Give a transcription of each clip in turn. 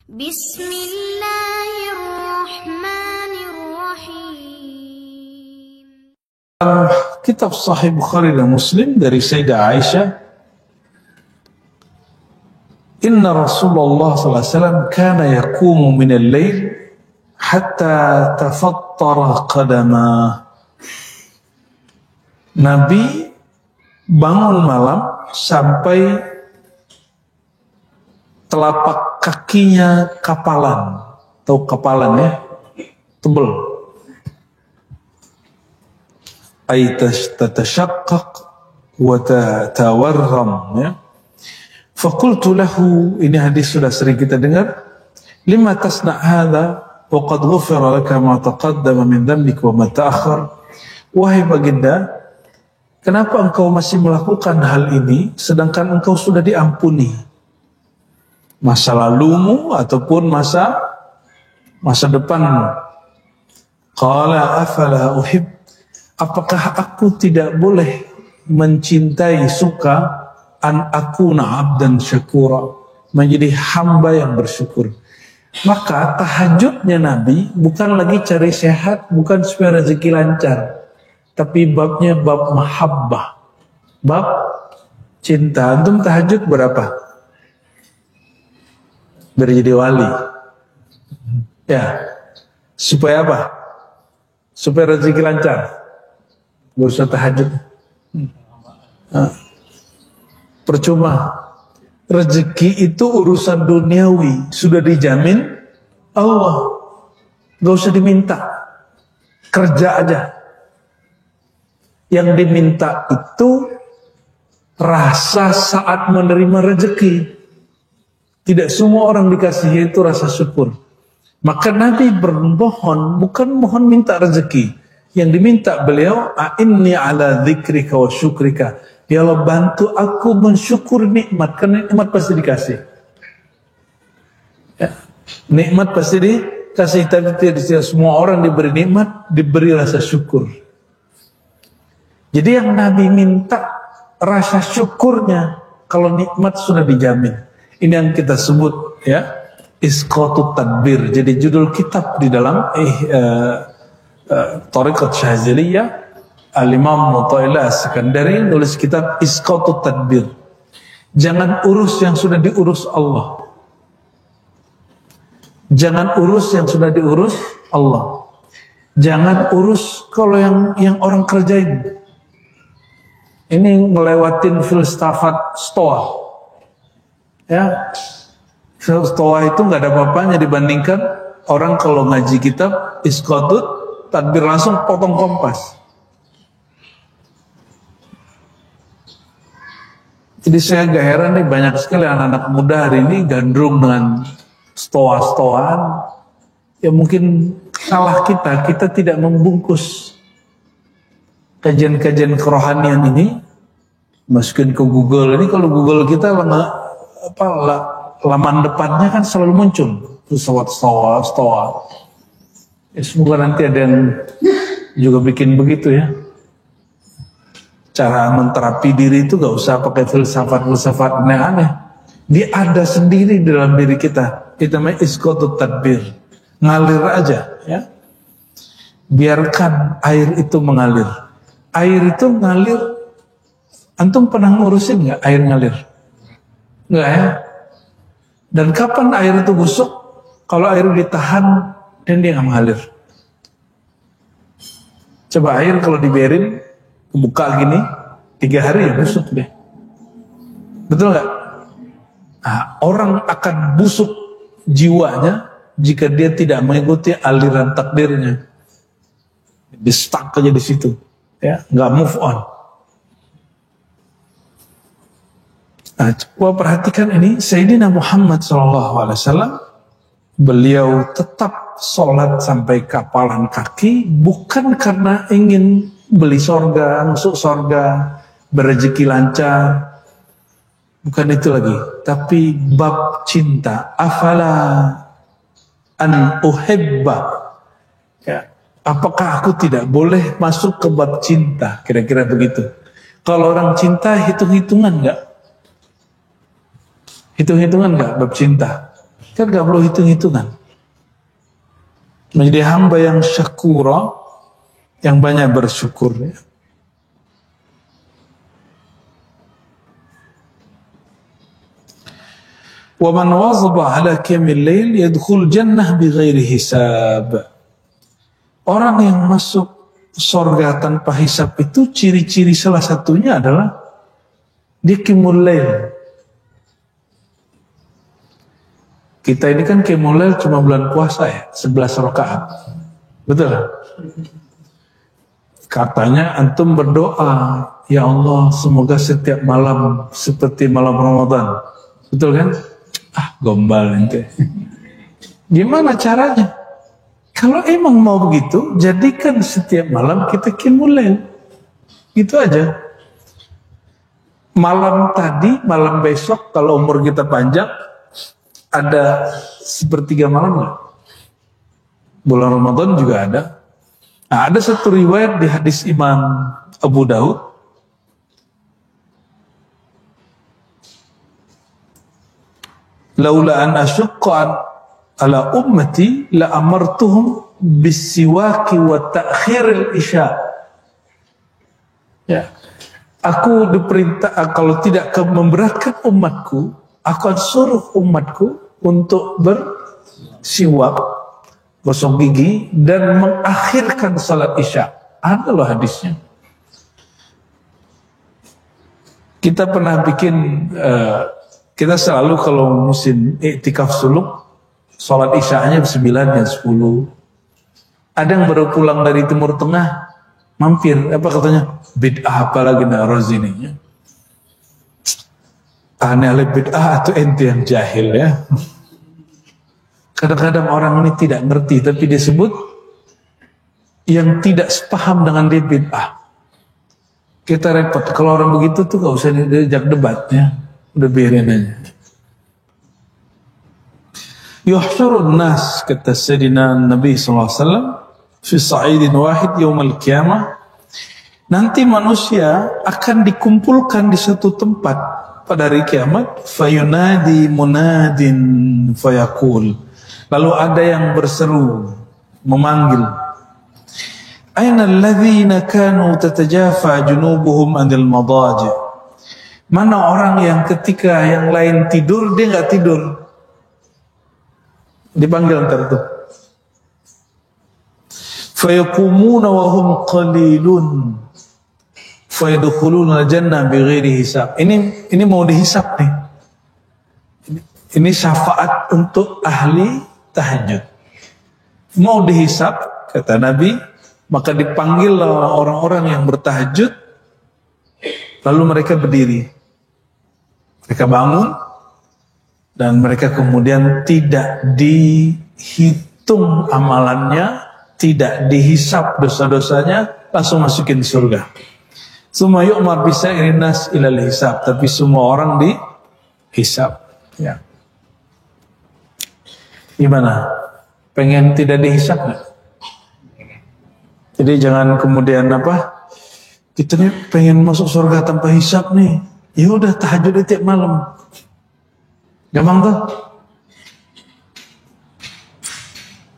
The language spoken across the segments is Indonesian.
Bismillahirrahmanirrahim. Kitab Sahih Bukhari dan Muslim dari Sayyidah Aisyah, Inna Rasulullah SAW kana yaqumu minal lail hatta tafattara qadamah. Nabi bangun malam sampai telapak kakinya kapalan, atau kapalan ya, tebel. Ay tatashaqqaq wa tawarram ya. Faqultu lahu, ini hadis sudah sering kita dengar, lima tasna' hadha wa qad ghufira laka ma taqaddama min dhanbika wa ma ta'akhkhar. Wahai baginda, kenapa engkau masih melakukan hal ini sedangkan engkau sudah diampuni masa lalumu ataupun masa depanmu? Qala afala uhib, apakah aku tidak boleh mencintai, suka an akuna abdan syakura, menjadi hamba yang bersyukur? Maka tahajudnya Nabi bukan lagi cari sehat, bukan supaya rezeki lancar, tapi babnya bab mahabbah, bab cinta. Antum tahajud berapa? Biar jadi wali ya. Supaya apa? Supaya rezeki lancar. Gak usah tahajud. Percuma. Rezeki itu urusan duniawi, sudah dijamin Allah, gak usah diminta, kerja aja. Yang diminta itu rasa saat menerima rezeki. Tidak semua orang dikasih itu rasa syukur. Maka Nabi bermohon, bukan mohon minta rezeki. Yang diminta beliau, a'inni ala dzikrika wa syukrika. Ya Allah, bantu aku mensyukur nikmat, karena nikmat pasti dikasih. Ya, nikmat pasti dikasih, tapi tidak semua orang diberi nikmat, diberi rasa syukur. Jadi yang Nabi minta rasa syukurnya kalau nikmat sudah dijamin. Ini yang kita sebut ya Isqatut Tadbir. Jadi judul kitab di dalam Thariqat Syaziliyah, Al-Imam Mu'ta'ilah As-Sakandari nulis kitab Isqatut Tadbir. Jangan urus yang sudah diurus Allah. Jangan urus yang sudah diurus Allah. Jangan urus kalau yang orang kerjain. Ini ngelewatin filsafat Stoa. Ya, Stoa itu nggak ada apa-apanya dibandingkan orang kalau ngaji kitab Isqatut Tadbir langsung potong kompas. Jadi saya agak heran nih, banyak sekali anak-anak muda hari ini gandrung dengan Stoa-Stoaan. Ya mungkin salah kita tidak membungkus kajian-kajian kerohanian ini, masukin ke Google. Ini kalau Google kita laman depannya kan selalu muncul Stoa. Ya, semoga nanti ada yang juga bikin begitu ya. Cara menterapi diri itu gak usah pakai filsafat aneh-aneh. Dia ada sendiri di dalam diri kita. Kita namanya Isqatut Tadbir. Ngalir aja ya. Biarkan air itu mengalir. Air itu ngalir. Antum pernah ngurusin gak air ngalir? Enggak ya? Dan kapan air itu busuk? Kalau air ditahan dan dia nggak mengalir. Coba air kalau dibiarin kebuka gini 3 hari ya busuk deh. Betul nggak? Nah, orang akan busuk jiwanya jika dia tidak mengikuti aliran takdirnya. Dia stuck aja di situ, ya, nggak move on. Nah, coba perhatikan ini, Sayyidina Muhammad SAW, beliau tetap sholat sampai kapalan kaki, bukan karena ingin beli sorga, masuk sorga, berrezeki lancar, bukan itu lagi, tapi bab cinta. Afala an uhibba, ya, apakah aku tidak boleh masuk ke bab cinta, kira-kira begitu. Kalau orang cinta hitung-hitungan nggak? Hitung-hitungan nggak bab cinta? Kan gak perlu hitung-hitungan. Menjadi hamba yang syakura, yang banyak bersyukur. Ya. Wa man wazaba ala qiyamil lail yadkhul jannah bighairi hisab. Orang yang masuk surga tanpa hisab itu ciri-ciri salah satunya adalah dia qiyamul lail. Kita ini kan qiyamul lail cuma bulan puasa ya, 11 rakaat. Betul? Katanya antum berdoa, ya Allah semoga setiap malam seperti malam Ramadan. Betul kan? Gombal ente. Gimana caranya? Kalau emang mau begitu, jadikan setiap malam kita qiyamul lail. Gitu aja. Malam tadi, malam besok, kalau umur kita panjang, ada sepertiga malam nggak? Bulan Ramadan juga ada. Nah, ada satu riwayat di hadis Imam Abu Daud. Laula an asyqa ala ummati la amartuhum bisiwaki wa ta'khiril isya. Ya. Aku diperintah kalau tidak memberatkan umatku, aku akan suruh umatku untuk bersiwak, gosok gigi dan mengakhirkan salat isya. Ada loh hadisnya. Kita pernah bikin kita selalu kalau musim iktikaf suluk, sholat isya'nya 9 dan 10. Ada yang baru pulang dari Timur Tengah, mampir, apa katanya? Bid'ah apa lagi nak rozininya? Aneh bid'ah atau ente yang jahil ya? Kadang-kadang orang ini tidak ngerti, tapi disebut yang tidak sepaham dengan dia bid'ah. Kita repot, kalau orang begitu tuh gak usah diajak debat ya. Udah biarin aja. Yuhsyurun nas, kata Sayyidina Nabi SAW, fi sa'idin wahid yawmal qiyamah. Nanti manusia akan dikumpulkan di satu tempat pada hari kiamat. Fayunadi munadin fayaqul. Lalu ada yang berseru, memanggil. Aina alladhina kanu tatajafa junubuhum anil madaji'. Mana orang yang ketika yang lain tidur, dia nggak tidur. Dipanggil ntar tuh. Fayakumuna wa hum qalilun. Fayadkhuluna jannah bighairi hisab. Ini mau dihisab nih. Ini syafaat untuk ahli tahajud. Mau dihisab, kata Nabi, maka dipanggillah orang-orang yang bertahajud, lalu mereka berdiri. Mereka bangun dan mereka kemudian tidak dihitung amalannya, tidak dihisap dosa-dosanya, langsung masukin surga. Semua yu'mar bisa irinas ilal hisab, tapi semua orang dihisap. Ya. Gimana? Pengen tidak dihisap nggak? Jadi jangan kemudian apa? Kita nih pengen masuk surga tanpa hisap nih. Ya udah tahajud tiap malam. Gampang tuh.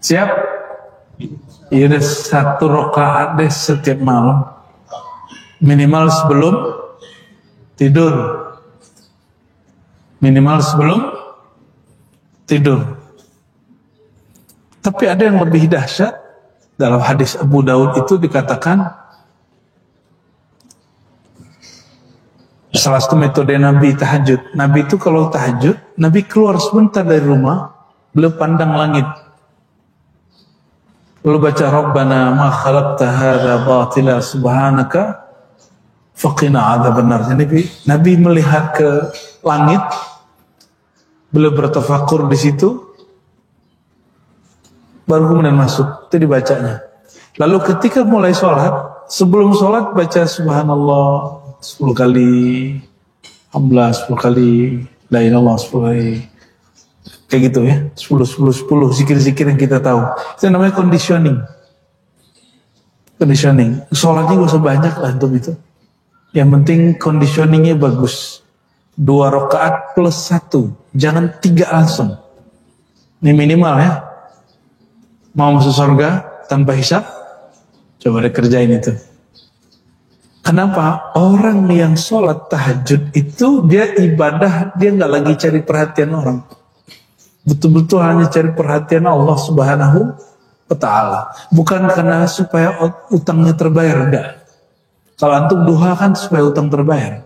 Siap? Ya udah 1 rakaat deh setiap malam. Minimal sebelum tidur. Minimal sebelum tidur. Tapi ada yang lebih dahsyat. Dalam hadis Abu Daud itu dikatakan salah satu metode Nabi tahajud. Nabi itu kalau tahajud, Nabi keluar sebentar dari rumah, beliau pandang langit. Lalu baca Rabbana ma khalaqta hadza batila subhanaka faqina adzabannar. Nabi melihat ke langit, beliau bertafakur di situ, baru kemudian masuk, itu dibacanya. Lalu ketika mulai sholat, sebelum sholat baca subhanallah 10 kali, alhamdulillah 10 kali, la ilaha illallah 10 kali. Kayak gitu ya, 10 zikir-zikir yang kita tahu. Itu namanya conditioning. Conditioning. Sholatnya gak usah banyak lah untuk itu. Yang penting conditioningnya bagus. 2 rakaat plus 1, jangan 3 langsung. Ini minimal ya. Mau masuk surga tanpa hisab? Coba deh kerjain itu. Kenapa? Orang yang sholat tahajud itu dia ibadah, dia nggak lagi cari perhatian orang. Betul-betul hanya cari perhatian Allah Subhanahu wa Ta'ala. Bukan karena supaya utangnya terbayar, enggak. Kalau antum duha kan supaya utang terbayar.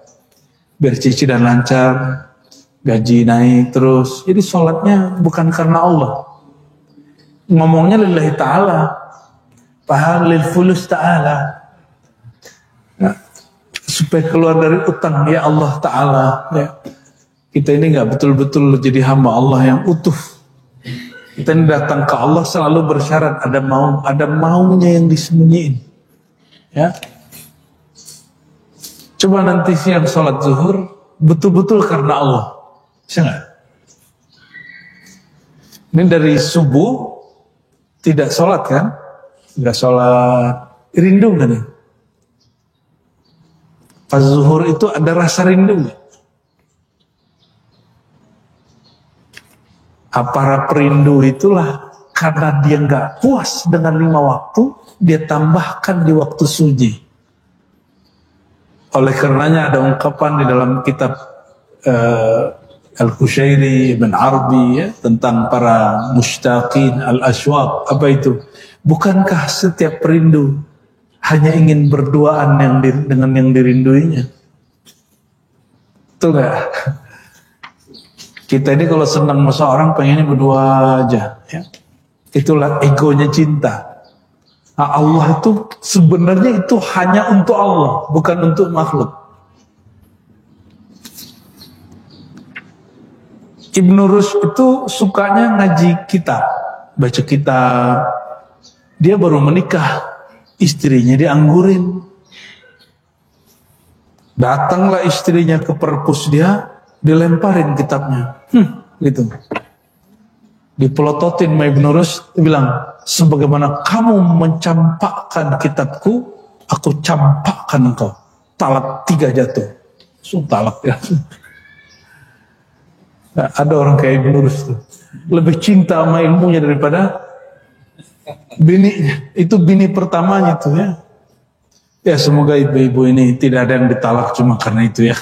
Biar cicilan lancar, gaji naik terus. Jadi sholatnya bukan karena Allah. Ngomongnya lillahi ta'ala. Pahalil fulus ta'ala. Nah, supaya keluar dari utang ya Allah Ta'ala ya. Kita ini nggak betul-betul jadi hamba Allah yang utuh. Kita ini datang ke Allah selalu bersyarat ada maunya yang disembunyiin ya. Coba nanti siang sholat zuhur betul-betul karena Allah, bisa nggak? Ini dari subuh tidak sholat kan? Nggak sholat, rindu kan ya? Pas zuhur itu ada rasa rindu. Para perindu itulah karena dia nggak puas dengan 5 waktu, dia tambahkan di waktu suci. Oleh karenanya ada ungkapan di dalam kitab Al-Qushairi Ibn Arabi ya, tentang para mushtaqin al-ashwaq. Apa itu? Bukankah setiap perindu hanya ingin berduaan dengan yang dirinduinya? Betul gak? Kita ini kalau senang sama seorang pengennya berdua aja ya. Itulah egonya cinta. Nah, Allah itu sebenarnya itu hanya untuk Allah, bukan untuk makhluk. Ibnu Rushd itu sukanya ngaji kitab, baca kitab. Dia baru menikah, istrinya dianggurin. Datanglah istrinya ke perpus dia, dilemparin kitabnya. Gitu. Dipelototin sama Ibnu Rushd, dia bilang, sebagaimana kamu mencampakkan kitabku, aku campakkan engkau. Talak 3 jatuh. Talak ya. Nah, ada orang kayak Ibnu Rushd tuh. Lebih cinta sama ilmunya daripada bininya. Itu bini pertamanya tuh ya. Ya semoga ibu-ibu ini tidak ada yang ditalak cuma karena itu ya.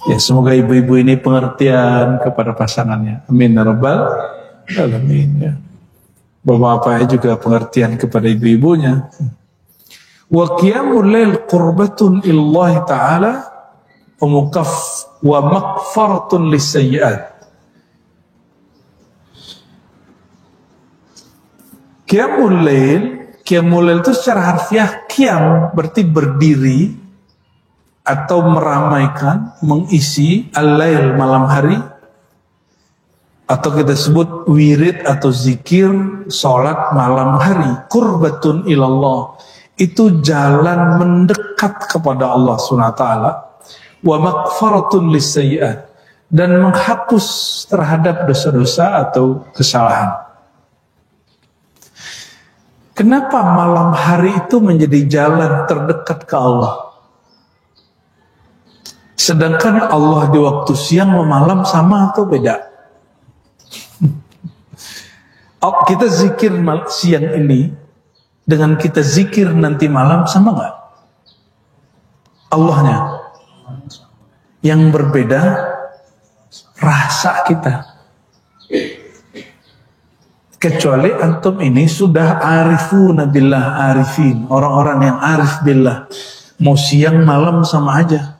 Ya semoga ibu-ibu ini pengertian kepada pasangannya. Amin ya rabbal alamin ya. Bapak-bapaknya juga pengertian kepada ibu-ibunya. Wa qiyamul lail qurbatun illahi ta'ala wa maghfaratun lisayyi'at. Qiyamul lail itu secara harfiah qiyam berarti berdiri atau meramaikan, mengisi al-lail malam hari, atau kita sebut wirid atau zikir sholat malam hari. Qurbatun ilallah, itu jalan mendekat kepada Allah SWT. Wa maghfaratun lisayyi'at, dan menghapus terhadap dosa-dosa atau kesalahan. Kenapa malam hari itu menjadi jalan terdekat ke Allah? Sedangkan Allah di waktu siang sama malam sama atau beda? Kita zikir siang ini dengan kita zikir nanti malam sama nggak? Allahnya. Yang berbeda rasa kita. Kecuali antum ini sudah arifuna billah, arifin, orang-orang yang arif billah, mau siang malam sama aja.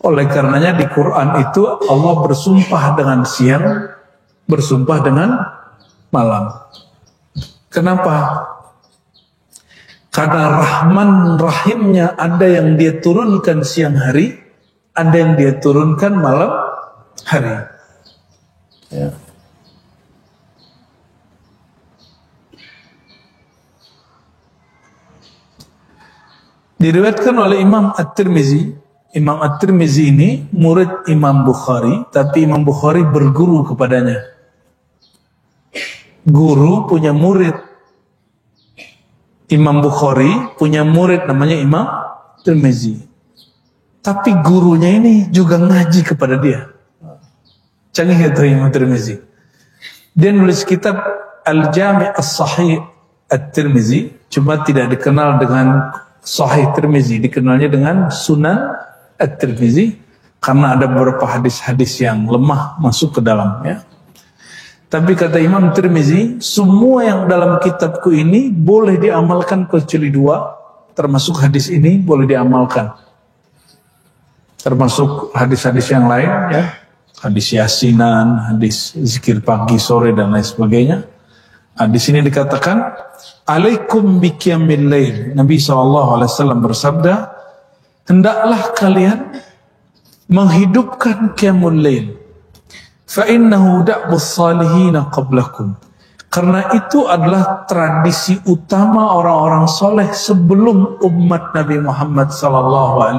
Oleh karenanya di Quran itu Allah bersumpah dengan siang, bersumpah dengan malam. Kenapa? Karena Rahman Rahimnya ada yang dia turunkan siang hari, ada yang dia turunkan malam hari. Ya. Diriwayatkan oleh Imam At-Tirmizi. Imam At-Tirmizi ini murid Imam Bukhari, tapi Imam Bukhari berguru kepadanya. Guru punya murid. Imam Bukhari punya murid namanya Imam Tirmizi. tapi gurunya ini juga ngaji kepada dia. Canggih itu Imam Tirmizi. Dia nulis kitab Al-Jami' As-Sahih At-Tirmizi, cuma tidak dikenal dengan Sahih Tirmizi, dikenalnya dengan Sunan At-Tirmizi karena ada beberapa hadis-hadis yang lemah masuk ke dalamnya. Tapi kata Imam Tirmizi, semua yang dalam kitabku ini boleh diamalkan kecuali dua, termasuk hadis ini boleh diamalkan. Termasuk hadis-hadis yang lain, ya, hadis yasinan, hadis zikir pagi, sore, dan lain sebagainya. Di sini dikatakan, alaikum biqiyamil lail. Nabi SAW bersabda, hendaklah kalian menghidupkan qiyamul lail. Fa'innahu da'bus salihina qablakum. Karena itu adalah tradisi utama orang-orang soleh sebelum umat Nabi Muhammad SAW.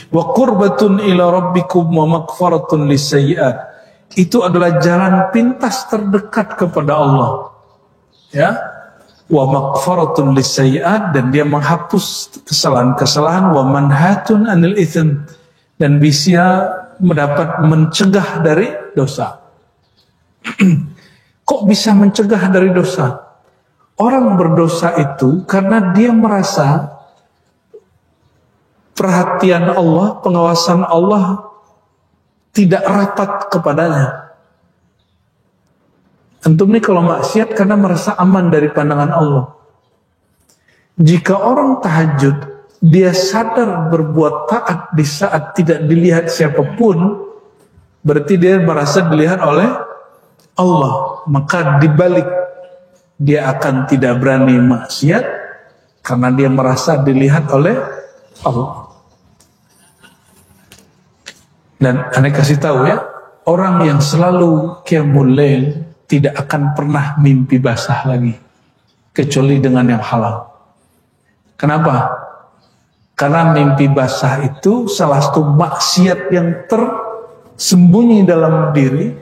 Wa qurbatun ila rabbikum wa maghfaratun lisayyi'at. Itu adalah jalan pintas terdekat kepada Allah. Ya. Wa maghfaratun lisayyi'at, dan dia menghapus kesalahan-kesalahan, wa manhatun anil itsm, dan bisa mendapat mencegah dari dosa. Kok bisa mencegah dari dosa? Orang berdosa itu karena dia merasa perhatian Allah, pengawasan Allah tidak rapat kepadanya. Antum ini kalau maksiat karena merasa aman dari pandangan Allah. Jika orang tahajud, dia sadar berbuat taat di saat tidak dilihat siapapun, berarti dia merasa dilihat oleh Allah. Maka dibalik, dia akan tidak berani maksiat karena dia merasa dilihat oleh Allah. Dan aneh kasih tahu ya, orang yang selalu qiyamul lail tidak akan pernah mimpi basah lagi, kecuali dengan yang halal. Kenapa? Karena mimpi basah itu salah satu maksiat yang tersembunyi dalam diri,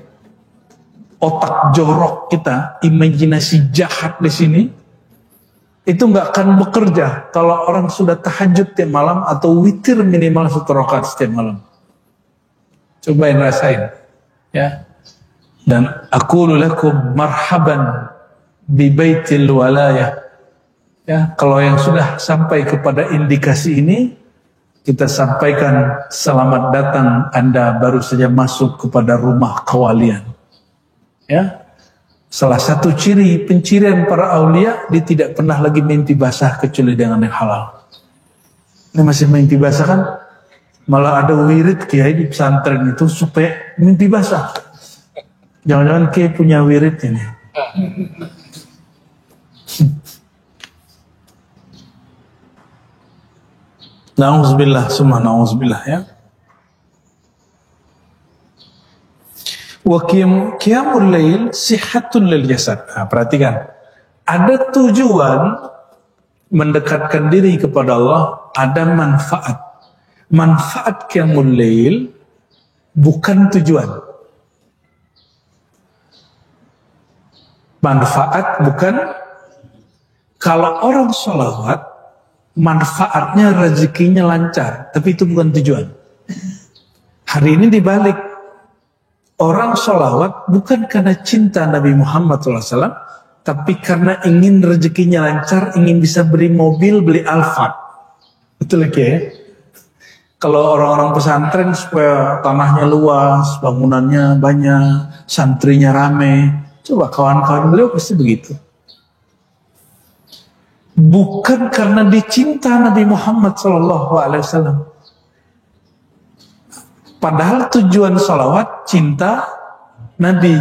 otak jorok kita, imajinasi jahat di sini, itu nggak akan bekerja kalau orang sudah tahajud tiap malam atau witir minimal 1 rakaat setiap malam. Cobain rasain, ya. Dan aqulu lakum marhaban bi baitil walayah. Ya, kalau yang sudah sampai kepada indikasi ini, kita sampaikan selamat datang, Anda baru saja masuk kepada rumah kewalian. Ya, salah satu ciri pencirian para aulia, dia tidak pernah lagi mimpi basah kecuali dengan yang halal. Ini masih mimpi basah kan? Malah ada wirid kiai di pesantren itu supaya mimpi basah. Jangan-jangan kiai punya wirid ini. Na'udzubillah, summa na'udzubillah, ya. Wa qiyamul lail sihatun lil jasad. Nah, perhatikan. Ada tujuan mendekatkan diri kepada Allah, ada manfaat. Manfaat qiyamul lail bukan tujuan. Manfaat bukan, kalau orang sholawat manfaatnya rezekinya lancar, tapi itu bukan tujuan. Hari ini dibalik, orang sholawat bukan karena cinta Nabi Muhammad SAW, tapi karena ingin rezekinya lancar, ingin bisa beli mobil, beli Alphard. Betul lagi ya? Kalau orang-orang pesantren supaya tanahnya luas, bangunannya banyak, santrinya rame, coba kawan-kawan beliau pasti begitu. Bukan karena dicinta Nabi Muhammad SAW. Padahal tujuan salawat cinta Nabi.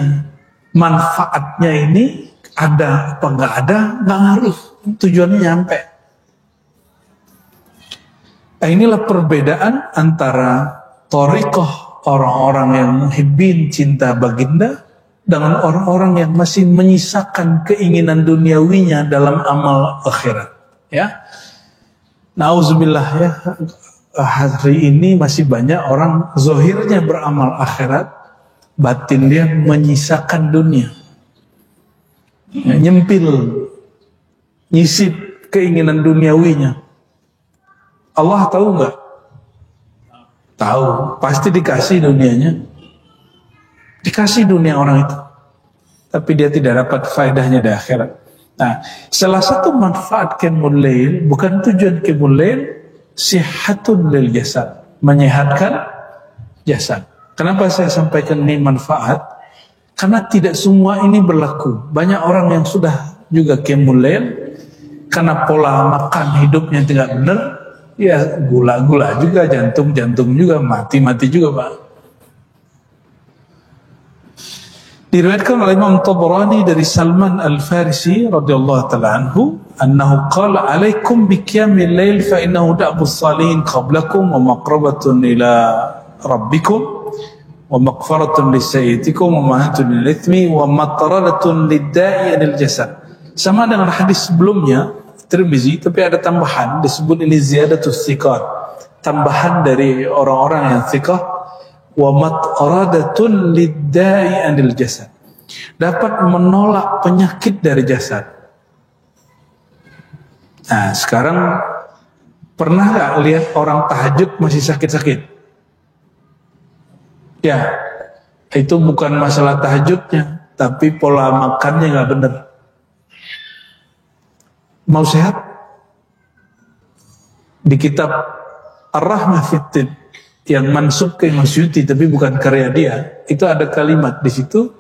Manfaatnya ini ada apa nggak ada nggak ngaruh. Tujuannya nyampe. Nah, inilah perbedaan antara thariqah orang-orang yang muhibbin cinta baginda dengan orang-orang yang masih menyisakan keinginan duniawinya dalam amal akhirat. Ya, nauzubillah ya. Hari ini masih banyak orang zohirnya beramal akhirat, batin dia menyisakan dunia. Ya, nyempil, nyisip keinginan duniawinya. Allah tahu nggak? Tahu, pasti dikasih dunianya. Dikasih dunia orang itu. Tapi dia tidak dapat faedahnya di akhirat. Nah, salah satu manfaat qiyamul lail, bukan tujuan qiyamul lail, sihatun lil jasad, menyehatkan jasad. Kenapa saya sampaikan ini manfaat? Karena tidak semua ini berlaku. Banyak orang yang sudah juga qiyamul lail, karena pola makan hidupnya tidak benar, ya gula-gula juga, jantung juga, mati juga Pak. Diriwayatkan oleh Imam Tabrani dari Salman Al-Farisi radhiyallahu taala anhu, annahu qala alaikum biqiyamil lail fa innahu da'bus salihin qablakum wa maqrabatun ila rabbikum wa maghfiratun lisayyiatikum wa mahatun lil ithmi wa mataradatun lid-da'i anil jasad. Sama dengan hadis sebelumnya Tirmizi, tapi ada tambahan disebut ini ziyadatus thiqat, tambahan dari orang-orang yang thiqah. Wa mataradatun lid-da'i anil jasad, dapat menolak penyakit dari jasad. Nah, sekarang pernah nggak lihat orang tahajud masih sakit-sakit? Ya, itu bukan masalah tahajudnya, tapi pola makannya nggak benar. Mau sehat? Di kitab Ar-Rahmah Fit-Tib yang mansub ke Imam Suyuti tapi bukan karya dia, itu ada kalimat di situ,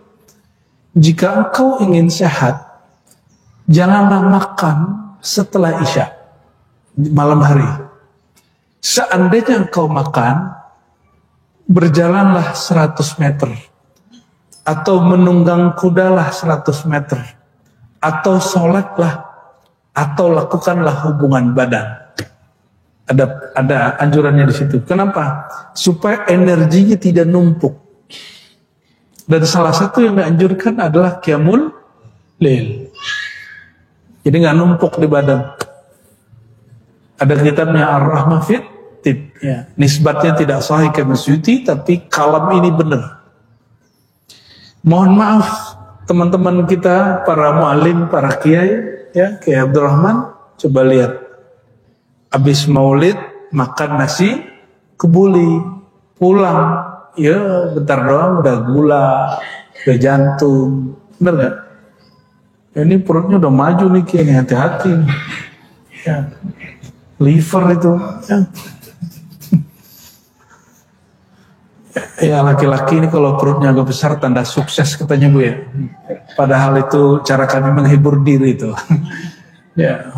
jika engkau ingin sehat, janganlah makan setelah Isya, malam hari. Seandainya engkau makan, berjalanlah 100 meter, atau menunggang kudalah 100 meter, atau sholatlah, atau lakukanlah hubungan badan. Ada anjurannya di situ. Kenapa? Supaya energinya tidak numpuk. Dan salah satu yang dianjurkan adalah qiyamul lail. Jadi nggak numpuk di badan. Ada kitabnya Ar-Rahmah Fit-Tib. Ya. Nisbatnya tidak sahih ke Suyuti, tapi kalam ini benar. Mohon maaf teman-teman kita, para mu'alim, para kiai, ya, Kiai Abdurrahman, coba lihat. Habis maulid makan nasi kebuli, pulang ya bentar doang udah gula, udah jantung, bener gak? Ya, ini perutnya udah maju nih kayaknya, hati-hati ya, liver itu ya. Ya laki-laki ini kalau perutnya agak besar tanda sukses katanya Bu ya, padahal itu cara kami menghibur diri itu. Ya.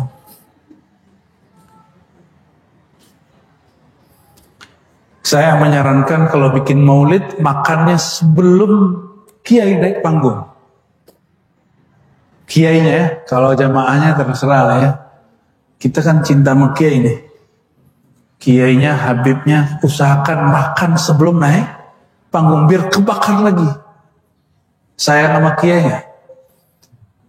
Saya menyarankan kalau bikin maulid, makannya sebelum kiai naik panggung. Kiainya ya, kalau jamaahnya terserah lah ya. Kita kan cinta sama kiai nih. Kiainya, habibnya, usahakan makan sebelum naik panggung, biar kebakar lagi. Sayang sama kiainya.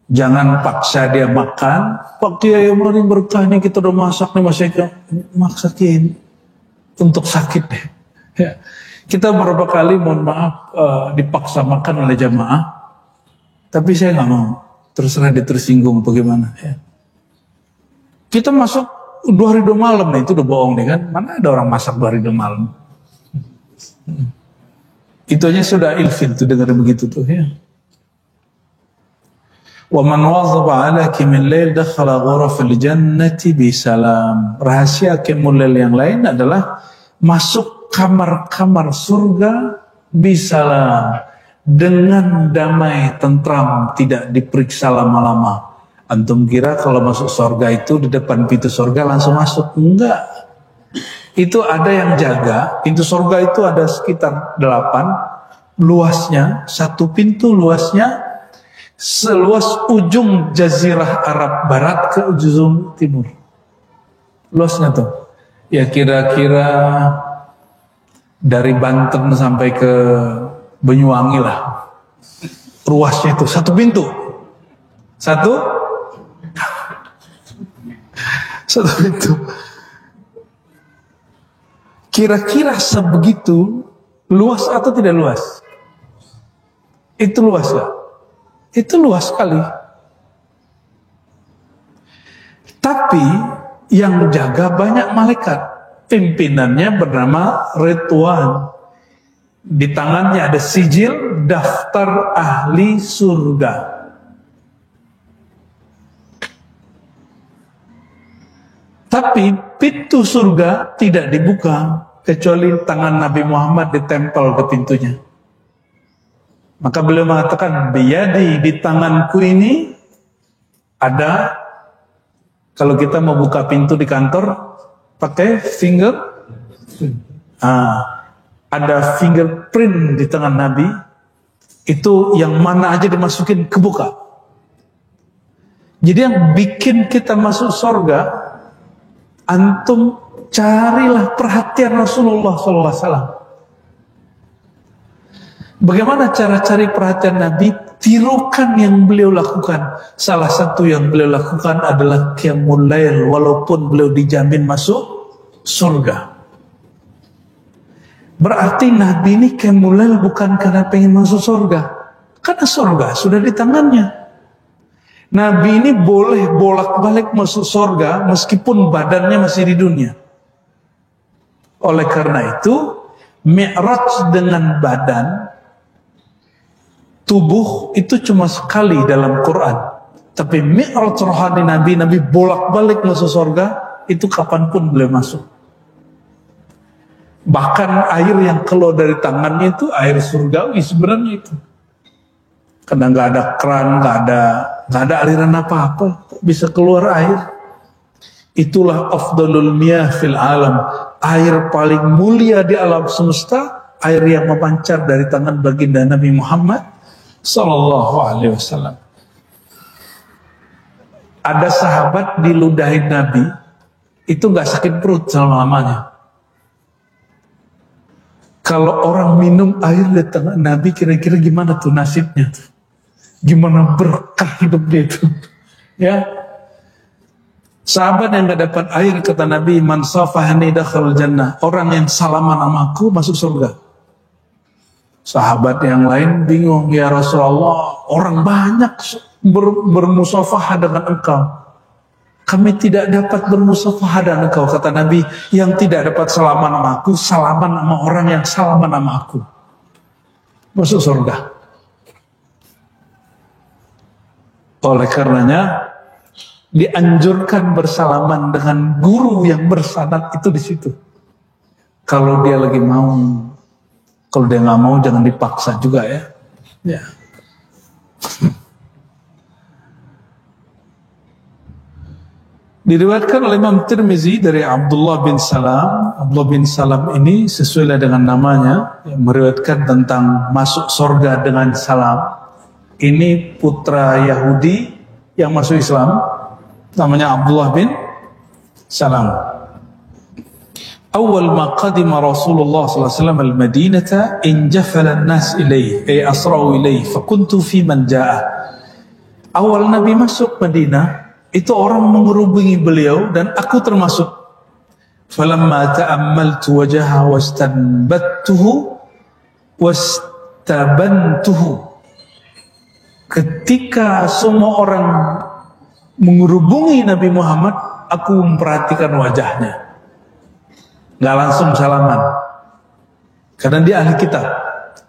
Jangan paksa dia makan. Pak Kiai, mari berkah nih, kita udah masak nih, masih maksa kiai untuk sakit deh. Ya. Kita beberapa kali mohon maaf dipaksa makan oleh jamaah, tapi saya nggak mau. Terserah dia tersinggung bagaimana. Ya. Kita masuk 2 hari 2 malam nih, itu udah bohong nih kan? Mana ada orang masak 2 hari 2 malam? Itu aja sudah ilfil tuh dengar begitu tuh ya. Wa man wazaba ala qiyamil lail dakhala ghurafal jannati bisalam. Rahasia qiyamul lail yang lain adalah masuk kamar-kamar surga bisalam, dengan damai, tentram, tidak diperiksa lama-lama. Antum kira kalau masuk surga itu di depan pintu surga langsung masuk? Enggak. Itu ada yang jaga. Pintu surga itu ada sekitar 8 luasnya, satu pintu luasnya seluas ujung jazirah Arab Barat ke ujung timur. Luasnya tuh ya kira-kira dari Banten sampai ke Banyuwangi lah. Luasnya itu satu pintu. Satu pintu. Kira-kira sebegitu luas atau tidak luas? Itu luas ya? Itu luas sekali. Tapi yang jaga banyak malaikat. pimpinannya bernama Ridwan. Di tangannya ada sijil daftar ahli surga. Tapi pintu surga tidak dibuka kecuali tangan Nabi Muhammad ditempel ke pintunya. Maka beliau mengatakan, biyadi, di tanganku ini ada, kalau kita mau buka pintu di kantor pakai finger, ada fingerprint di tangan Nabi, itu yang mana aja dimasukin kebuka. Jadi yang bikin kita masuk surga, antum carilah perhatian Rasulullah SAW. Bagaimana cara cari perhatian Nabi? Tirukan yang beliau lakukan. Salah satu yang beliau lakukan adalah qiyamul lail, walaupun beliau dijamin masuk surga. Berarti Nabi ini qiyamul lail bukan karena pengen masuk surga, karena surga sudah di tangannya. Nabi ini boleh bolak-balik masuk surga meskipun badannya masih di dunia. Oleh karena itu, mi'raj dengan badan, tubuh itu cuma sekali dalam Quran. Tapi mi'raj rohani Nabi, Nabi bolak-balik masuk surga, itu kapanpun boleh masuk. Bahkan air yang keluar dari tangannya itu air surgawi sebenarnya itu. Karena nggak ada keran, nggak ada aliran apa-apa, bisa keluar air. Itulah afdalul miyah fil alam, air paling mulia di alam semesta, air yang memancar dari tangan baginda Nabi Muhammad Sallallahu Alaihi Wasallam. Ada sahabat diludahin Nabi, itu nggak sakit perut selama-lamanya. Kalau orang minum air di tangan Nabi, kira-kira gimana tuh nasibnya tuh? Gimana berkah hidup dia itu? Ya, sahabat yang nggak dapat air, kata Nabi, man safahani dakhal jannah, orang yang salaman sama aku masuk surga. Sahabat yang lain bingung, ya Rasulullah, orang banyak bermusafahah dengan engkau, kami tidak dapat bermusafahah dengan engkau. Kata Nabi, yang tidak dapat salaman sama aku, salaman sama orang yang salaman sama aku, masuk surga. Oleh karenanya dianjurkan bersalaman dengan guru yang bersanad itu di situ. Kalau dia lagi mau, kalau dia nggak mau jangan dipaksa juga ya. Ya. Diriwayatkan oleh Imam Tirmizi dari Abdullah bin Salam. Abdullah bin Salam ini sesuai dengan namanya, yang meriwayatkan tentang masuk surga dengan salam. Ini putra Yahudi yang masuk Islam, namanya Abdullah bin Salam. Awal ma qadima Rasulullah SAW al-Madinata injafala an-nas ilaih, ay asra'u ilaih, fakuntu fi man ja'a. Awal Nabi masuk Madinah, itu orang mengerubungi beliau dan aku termasuk. Falamma ta'ammaltu wajaha wastanbattuhu wastabantuhu. Ketika semua orang mengerubungi Nabi Muhammad, aku memperhatikan wajahnya. Nggak langsung salaman. Karena dia ahli kitab.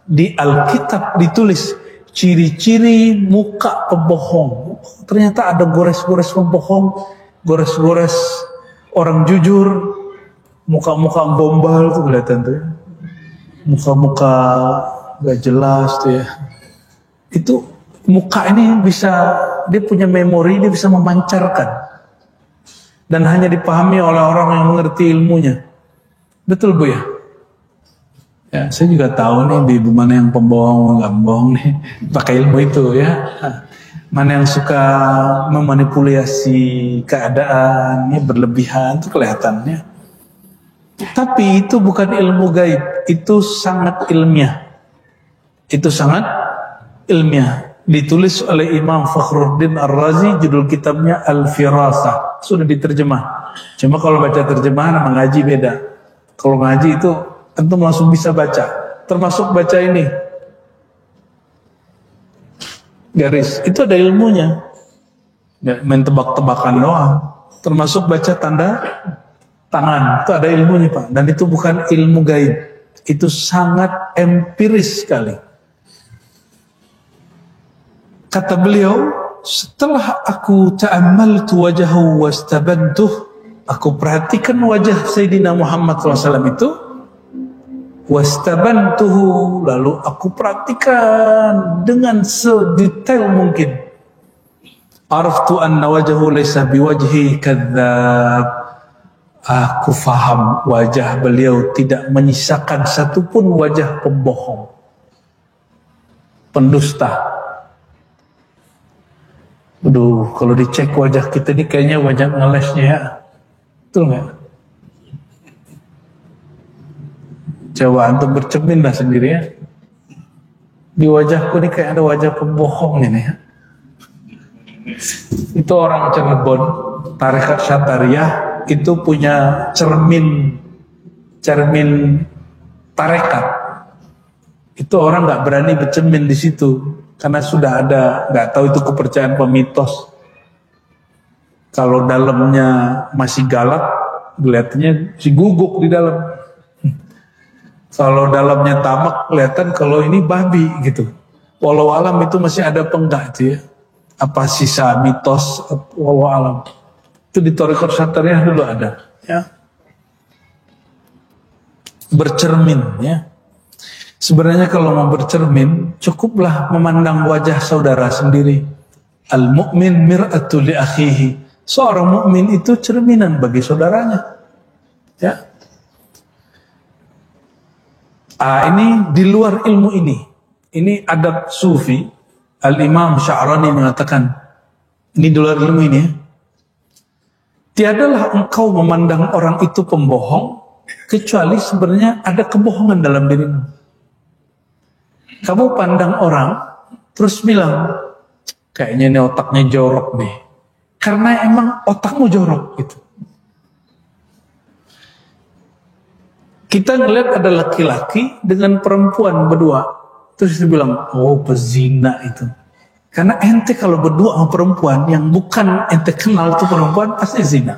Di Alkitab ditulis ciri-ciri muka pembohong. Ternyata ada gores-gores pembohong, gores-gores orang jujur, muka-muka gombal tuh kelihatan tuh ya. Muka-muka gak jelas tuh ya. Itu muka ini bisa, dia punya memori, dia bisa memancarkan. Dan hanya dipahami oleh orang yang mengerti ilmunya. Betul Bu ya? Ya, saya juga tahu nih ibu mana yang pembohong, nggak pembohong nih. Pakai ilmu itu ya. Mana yang suka memanipulasi keadaan, ya berlebihan, itu kelihatannya. Tapi itu bukan ilmu gaib, itu sangat ilmiah. Itu sangat ilmiah. Ditulis oleh Imam Fakhruddin Ar-Razi, judul kitabnya Al-Firasah. Sudah diterjemah. Cuma kalau baca terjemahan sama ngaji beda. Kalau ngaji itu antum langsung bisa baca. Termasuk baca ini. Garis, itu ada ilmunya. Nggak main tebak-tebakan doang. Termasuk baca tanda tangan. Itu ada ilmunya Pak. Dan itu bukan ilmu gaib. Itu sangat empiris sekali. Kata beliau, setelah aku ta'ammaltu wajahu wastabantuh, aku perhatikan wajah Sayyidina Muhammad SAW itu, wastabantuhu, lalu aku perhatikan dengan sedetail mungkin. Araftu anna wajahu laysa biwajhi kadzab. Aku faham wajah beliau tidak menyisakan satupun wajah pembohong, pendusta. Aduh, kalau dicek wajah kita ini kayaknya wajah ngelesnya ya. Betul nggak? Coba antum bercermin lah sendiri ya. Di wajahku ini kayak ada wajah pembohong ini ya. Itu orang Cirebon, tarekat Syatariyah itu punya cermin tarekat. Itu orang nggak berani bercermin di situ. Karena sudah ada, nggak tahu itu kepercayaan pemitos. Kalau dalamnya masih galak, kelihatannya si guguk di dalam. Kalau dalamnya tamak, kelihatan kalau ini babi gitu. Walau alam itu masih ada penggak itu ya. Apa sisa mitos, walau alam. Itu di Thariqat Syatariyah dulu ada. Ya. Bercermin ya. Sebenarnya kalau mau bercermin, cukuplah memandang wajah saudara sendiri. Al-mu'min mir'atu li akhihi. Seorang mukmin itu cerminan bagi saudaranya. Ya. Ini di luar ilmu ini. Ini adab sufi. Al-Imam Sya'rani mengatakan, ini di luar ilmu ini ya. Tiadalah engkau memandang orang itu pembohong, kecuali sebenarnya ada kebohongan dalam dirimu. Kamu pandang orang, terus bilang, kayaknya ini otaknya jorok nih. Karena emang otakmu jorok gitu. Kita ngeliat ada laki-laki dengan perempuan berdua. Terus dia bilang, oh pezina itu. Karena ente kalau berdua sama perempuan yang bukan ente kenal itu perempuan, pasti zina.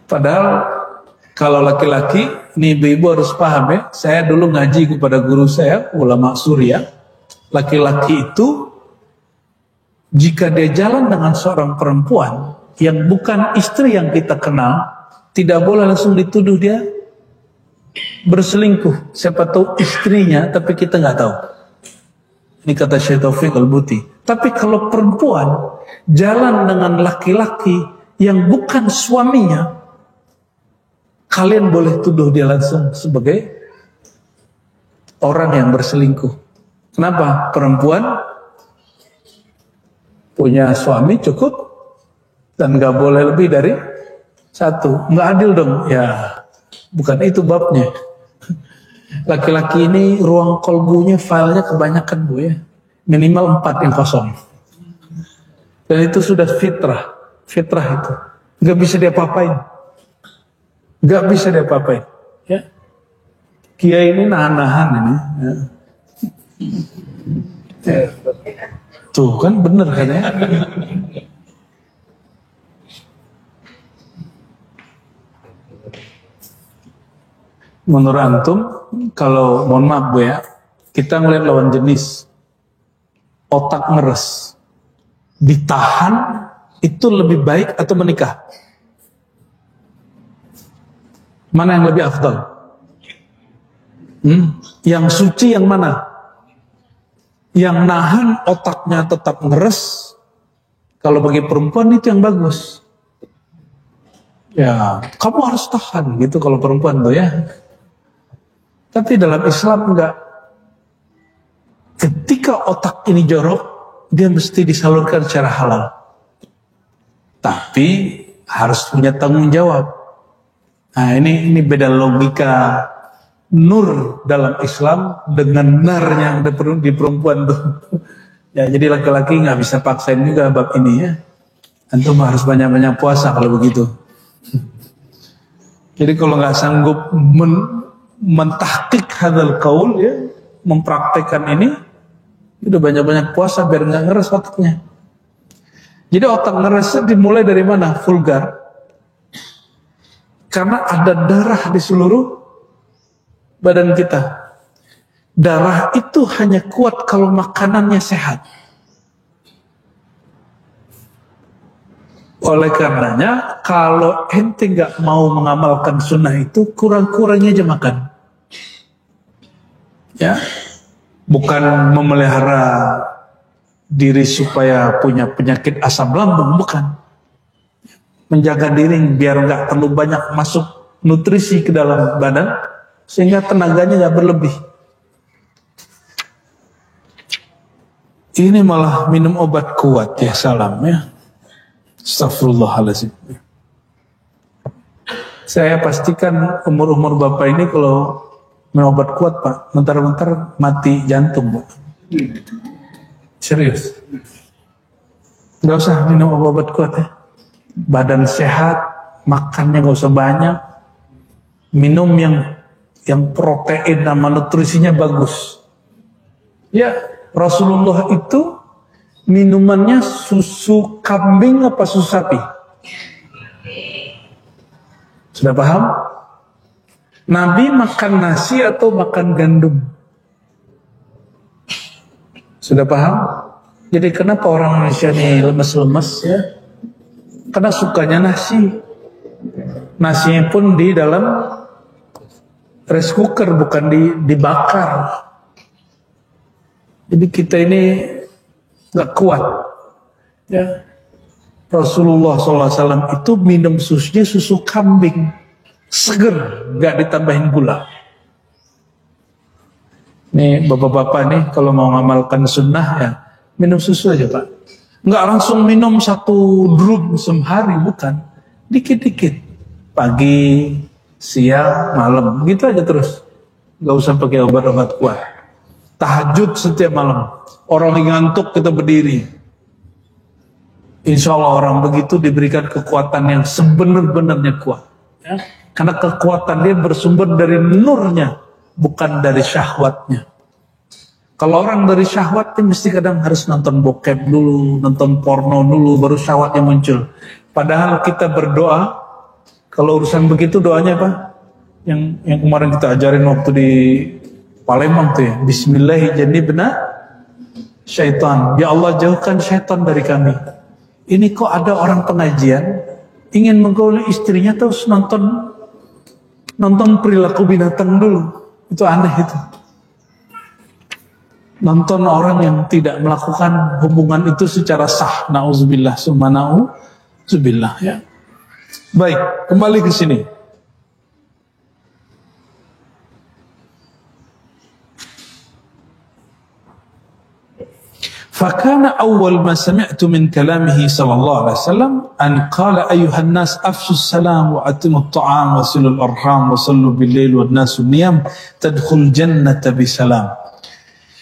Padahal kalau laki-laki, ini ibu-ibu harus paham ya. Saya dulu ngaji kepada guru saya, ulama Suriah. Laki-laki itu, jika dia jalan dengan seorang perempuan yang bukan istri yang kita kenal, tidak boleh langsung dituduh dia berselingkuh. Siapa tahu istrinya, tapi kita nggak tahu. Ini kata Syekh Taufik Al-Buti. Tapi kalau perempuan jalan dengan laki-laki yang bukan suaminya, kalian boleh tuduh dia langsung sebagai orang yang berselingkuh. Kenapa? Perempuan punya suami cukup dan gak boleh lebih dari satu. Nggak adil dong. Ya, bukan itu babnya. Laki-laki ini ruang kolbunya, filenya kebanyakan Bu ya. Minimal 4 yang kosong. Dan itu sudah fitrah. Fitrah itu. Gak bisa dia apa-apain. Gak bisa dia apa-apain. Ya. Kiai ini nahan-nahan ini. Ya. Ya. Tuh kan bener katanya. Menurut antum, kalau mohon maaf Bu ya, kita ngeliat lawan jenis, otak ngeres, ditahan itu lebih baik atau menikah? Mana yang lebih afdal? Yang suci yang mana? Yang nahan otaknya tetap ngeres. Kalau bagi perempuan itu yang bagus. Ya, kamu harus tahan gitu kalau perempuan tuh ya. Tapi dalam Islam enggak. Ketika otak ini jorok, dia mesti disalurkan secara halal. Tapi harus punya tanggung jawab. Nah ini beda logika nur dalam Islam dengan nar yang ada di perempuan tuh. Ya jadi laki-laki nggak bisa paksain juga bab ini ya. Antum harus banyak-banyak puasa kalau begitu. Jadi kalau nggak sanggup mentahqiq hadzal qaul ya, mempraktekkan ini, udah banyak-banyak puasa biar nggak ngeres otaknya. Jadi otak ngeresep dimulai dari mana? Vulgar. Karena ada darah di seluruh badan kita. Darah itu hanya kuat kalau makanannya sehat. Oleh karenanya, kalau ente nggak mau mengamalkan sunnah itu, kurang-kurangnya aja makan. Ya, bukan memelihara diri supaya punya penyakit asam lambung, bukan. Menjaga diri biar nggak terlalu banyak masuk nutrisi ke dalam badan, sehingga tenaganya nggak berlebih. Ini malah minum obat kuat ya, salam ya. Astagfirullahaladzim. Saya pastikan umur-umur bapak ini kalau minum obat kuat pak, bentar-bentar mati jantung pak. Serius. Gak usah minum obat kuat ya. Badan sehat, makannya gak usah banyak, minum yang protein sama nutrisinya bagus. Ya, Rasulullah itu minumannya susu kambing apa susu sapi? Sudah paham? Nabi makan nasi atau makan gandum? Sudah paham? Jadi kenapa orang Indonesia ini lemes-lemes ya? Karena sukanya nasi. Nasinya pun di dalam rice cooker, bukan dibakar. Jadi kita ini nggak kuat. Ya. Rasulullah SAW itu minum susunya susu kambing, seger, nggak ditambahin gula. Nih bapak-bapak nih kalau mau ngamalkan sunnah ya minum susu aja pak. Nggak langsung minum 1 drum sehari, bukan. Dikit-dikit. Pagi, siang, malam, gitu aja terus. Nggak usah pakai obat-obat kuat. Tahajud setiap malam. Orang yang ngantuk kita berdiri. Insya Allah orang begitu diberikan kekuatan yang sebenar-benarnya kuat. Ya? Karena kekuatan dia bersumber dari nurnya, bukan dari syahwatnya. Kalau orang dari syahwatnya mesti kadang harus nonton bokep dulu, nonton porno dulu, baru syahwatnya muncul. Padahal kita berdoa, kalau urusan begitu doanya apa? Yang kemarin kita ajarin waktu di Palembang tuh ya. Bismillahirrahmanirrahim. Syaitan, ya Allah jauhkan syaitan dari kami. Ini kok ada orang pengajian ingin menggauli istrinya terus nonton perilaku binatang dulu. Itu aneh itu. Nonton orang yang tidak melakukan hubungan itu secara sah. Nauzubillah summa nauzubillah ya. Baik, kembali ke sini. Fakana awal ma sami'tu min kalamihi sallallahu alaihi wasallam an qala ayyuhan nas afshus salam wa atimut ta'am wa silul arham wa sallu bil lail wan nasu niyam tadkhul jannata bisalam.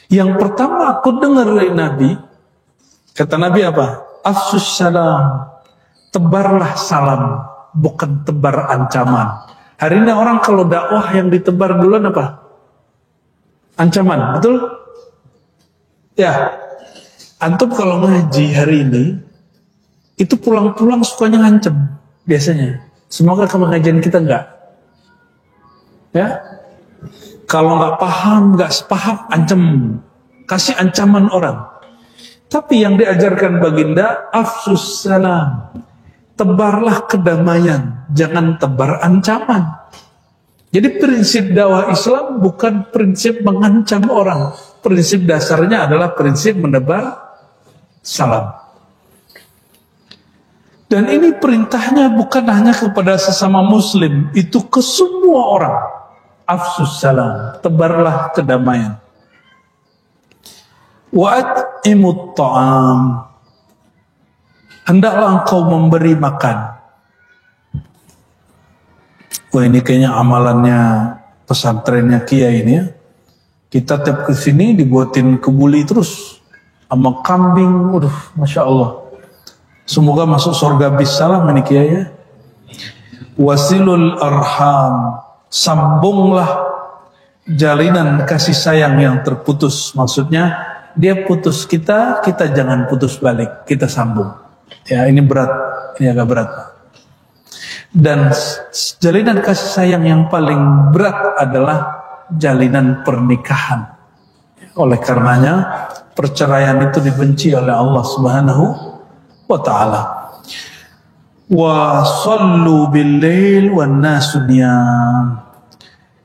Yang pertama aku dengar dari Nabi, kata Nabi apa? Afshus salam, tebarlah salam, bukan tebar ancaman. Hari ini orang kalau dakwah yang ditebar duluan apa? Ancaman, betul? Ya. Antum kalau ngaji hari ini, itu pulang-pulang sukanya ngancem, biasanya. Semoga pengajian kita enggak. Ya, kalau nggak paham, nggak sepaham, ancam, kasih ancaman orang. Tapi yang diajarkan baginda, afsus salam, tebarlah kedamaian, jangan tebar ancaman. Jadi prinsip dakwah Islam bukan prinsip mengancam orang. Prinsip dasarnya adalah prinsip menebar salam. Dan ini perintahnya bukan hanya kepada sesama muslim, itu ke semua orang. Afsus salam, tebarlah kedamaian. Wa at'imut ta'am, hendaklah engkau memberi makan. Wah ini kayaknya amalannya pesantrennya Kiai ini ya. Kita tiap kesini dibuatin kebuli terus sama kambing, waduh, masya Allah. Semoga masuk surga bisalam ini Kiai ya. Wasilul arham, sambunglah jalinan kasih sayang yang terputus. Maksudnya dia putus kita, kita jangan putus balik, kita sambung. Ya, ini berat, ini agak berat. Dan jalinan kasih sayang yang paling berat adalah jalinan pernikahan. Oleh karenanya perceraian itu dibenci oleh Allah Subhanahu wa taala. Wa sallu bil-lail wan nasu niyam.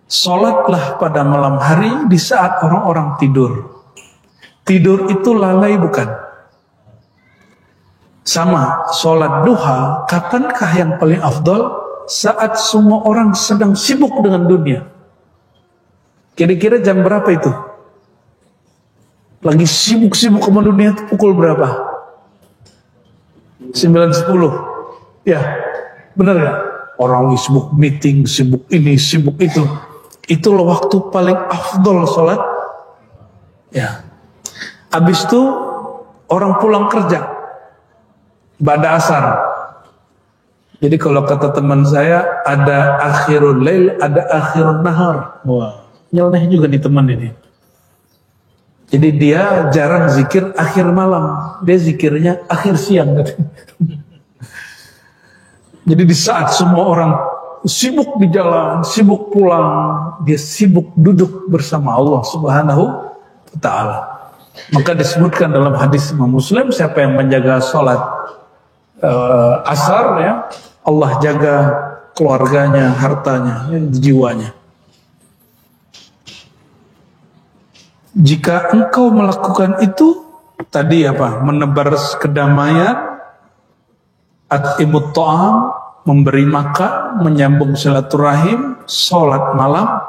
Salatlah pada malam hari di saat orang-orang tidur. Tidur itu lalai bukan? Sama, salat duha, kapankah yang paling afdal? Saat semua orang sedang sibuk dengan dunia. Kira-kira jam berapa itu? Lagi sibuk-sibuk sama dunia itu pukul berapa? 9-10. Ya, benar gak? Orang sibuk meeting, sibuk ini, sibuk itu. Itulah waktu paling afdol sholat. Ya. Habis itu orang pulang kerja. Ba'da asar. Jadi kalau kata teman saya, ada akhirul lail, ada akhirul nahar. Wah, nyeleneh juga nih teman ini. Jadi dia jarang zikir akhir malam. Dia zikirnya akhir siang. Jadi di saat semua orang sibuk di jalan, sibuk pulang, dia sibuk duduk bersama Allah Subhanahu wa taala. Maka disebutkan dalam hadis Imam Muslim, siapa yang menjaga sholat asar, ya, Allah jaga keluarganya, hartanya, ya, jiwanya. Jika engkau melakukan itu, tadi apa? Menebar kedamaian, at'imut ta'am, memberi makan, menyambung silaturahim, sholat malam,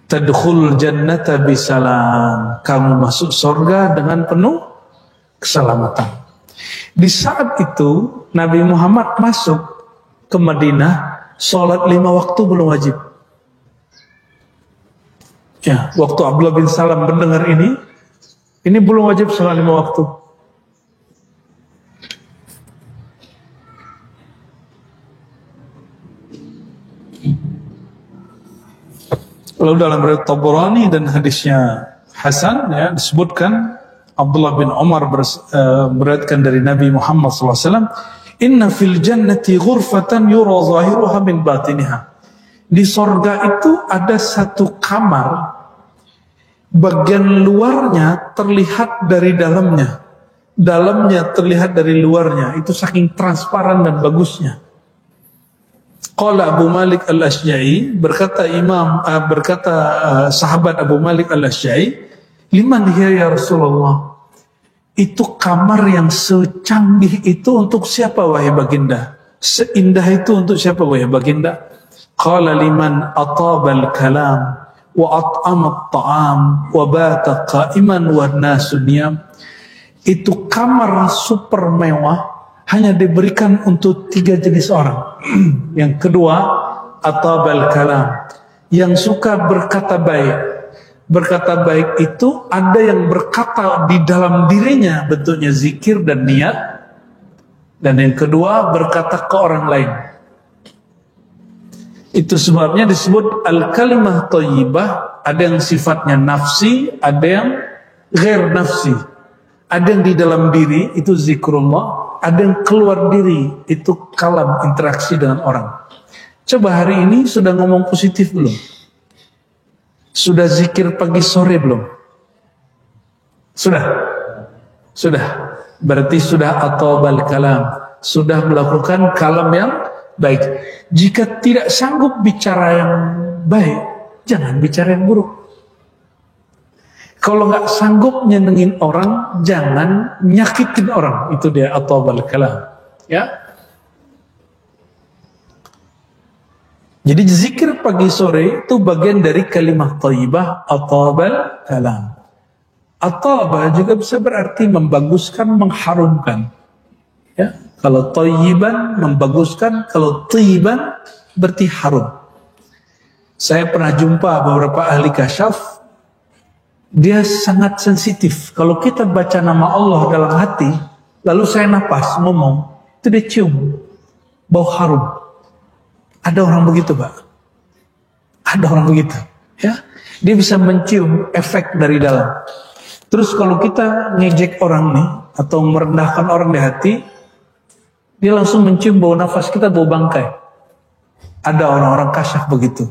tadkhul jannata bisalam, kamu masuk surga dengan penuh keselamatan. Di saat itu Nabi Muhammad masuk ke Madinah, sholat 5 waktu belum wajib. Ya, waktu Abdullah bin Salam mendengar ini belum wajib sholat 5 waktu. Lalu dalam riwayat Tabrani dan hadisnya Hasan, ya, disebutkan Abdullah bin Umar meriwayatkan dari Nabi Muhammad SAW, inna fil jannati ghurfatan yura zahiruha min batiniha. Di sorga itu ada satu kamar, bagian luarnya terlihat dari dalamnya, dalamnya terlihat dari luarnya. Itu saking transparan dan bagusnya. Qala Abu Malik al-Ashja'i, berkata sahabat Abu Malik al-Ashja'i, liman hiya ya Rasulullah? Itu kamar yang secanggih itu untuk siapa wahai baginda? Seindah itu untuk siapa wahai baginda? Qala liman atabal kalam wa at'amat ta'am wa bata qa'iman wa nasu niyam. Itu kamar super mewah, hanya diberikan untuk 3 jenis orang. Yang kedua, atabal kalam, yang suka berkata baik. Berkata baik itu ada yang berkata di dalam dirinya, bentuknya zikir dan niat. Dan yang kedua, berkata ke orang lain. Itu sebabnya disebut al-kalimah thayyibah. Ada yang sifatnya nafsi, ada yang ghair nafsi. Ada yang di dalam diri, itu zikrullah. Ada yang keluar diri, itu kalam, interaksi dengan orang. Coba hari ini sudah ngomong positif belum? Sudah zikir pagi sore belum? Sudah? Sudah. Berarti sudah atobal kalam. Sudah melakukan kalam yang baik. Jika tidak sanggup bicara yang baik, jangan bicara yang buruk. Kalau nggak sanggup nyenengin orang, jangan nyakitin orang. Itu dia atobal kalam. Ya. Jadi zikir pagi sore itu bagian dari kalimat thayyibah atobal kalam. Atobah juga bisa berarti membaguskan, mengharumkan. Ya. Kalau thayyiban membaguskan, kalau thayyiban berarti harum. Saya pernah jumpa beberapa ahli kasyaf, dia sangat sensitif. Kalau kita baca nama Allah dalam hati, lalu saya napas ngomong, itu dia cium bau harum. Ada orang begitu, Pak. Ada orang begitu, ya. Dia bisa mencium efek dari dalam. Terus kalau kita ngejek orang nih, atau merendahkan orang di hati, dia langsung mencium bau nafas kita, bau bangkai. Ada orang-orang kasyaf begitu.